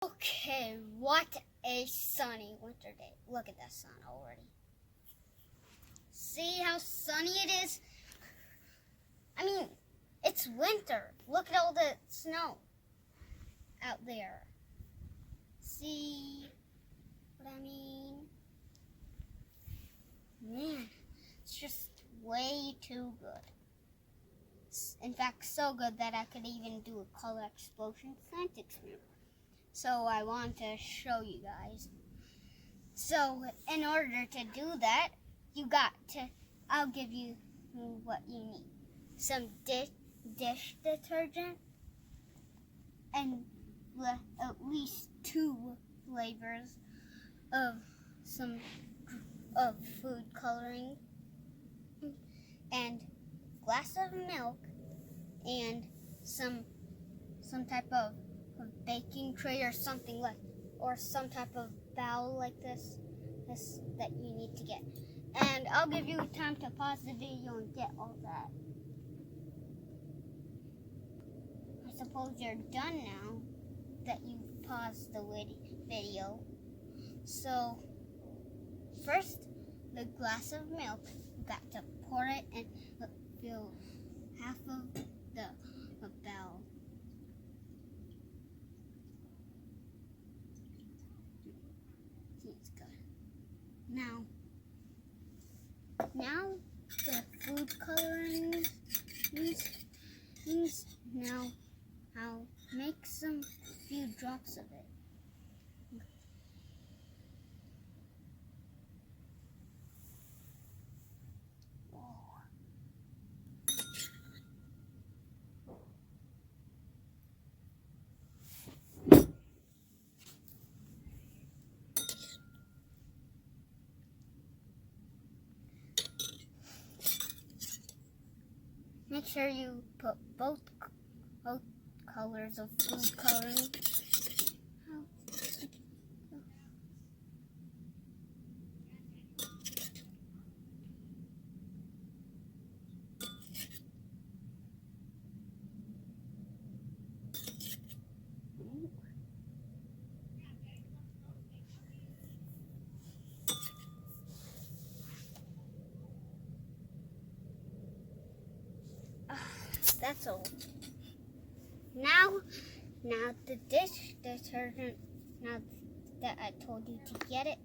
Okay, what a sunny winter day. Look at that sun already. See how sunny it is? I mean, it's winter. Look at all the snow out there. See what I mean? Man, it's just way too good. In fact, so good that I could even do a color explosion science experiment. So I want to show you guys. So in order to do that, I'll give you what you need. Some dish detergent and at least 2 flavors of food coloring and glass of milk and some type of baking tray or something or some type of bowl like this that you need to get. And I'll give you time to pause the video and get all that. I suppose you're done now that you paused the video. So first, the glass of milk, you got to pour it and fill half of the bowl. It's good. Now the food coloring now I'll make some few drops of it. Make sure you put both colors of food coloring. That's all. Now the dish detergent. Now that I told you to get it,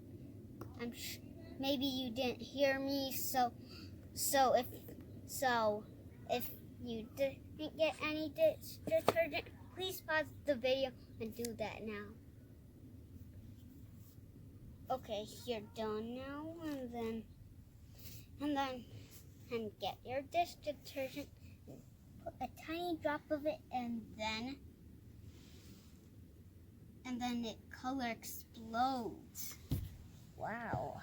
maybe you didn't hear me. So if you didn't get any dish detergent, please pause the video and do that now. Okay, you're done now, and get your dish detergent. Put a tiny drop of it, and then it color explodes. Wow.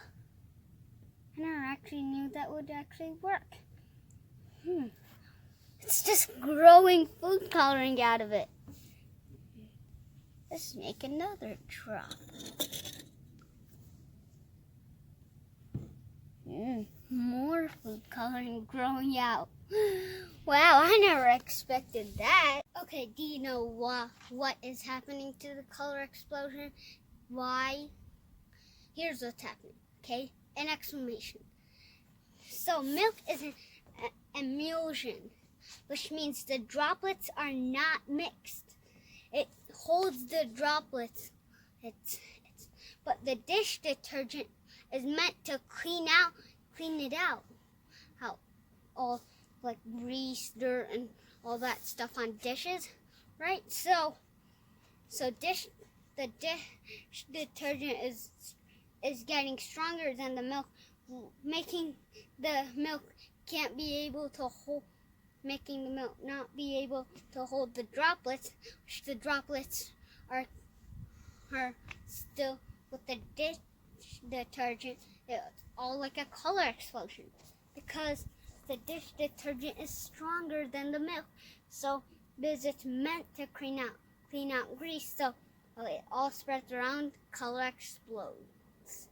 I never actually knew that would actually work. It's just growing food coloring out of it. Let's make another drop. More food coloring growing out. Wow, I never expected that. Okay, do you know what is happening to the color explosion? Why? Here's what's happening, okay? An exclamation. So milk is an emulsion, which means the droplets are not mixed. It holds the droplets. But the dish detergent is meant to clean it out. How all like grease, dirt, and all that stuff on dishes, right? So the dish detergent is getting stronger than the milk, making the milk not be able to hold the droplets, which the droplets are still with the dish detergent. It's all like a color explosion because the dish detergent is stronger than the milk, because it's meant to clean out grease, so it all spreads around, color explodes.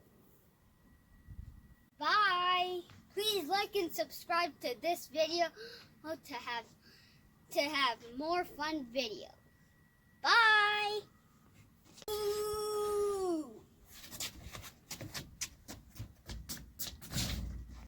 Bye! Please like and subscribe to this video to have more fun videos. Bye!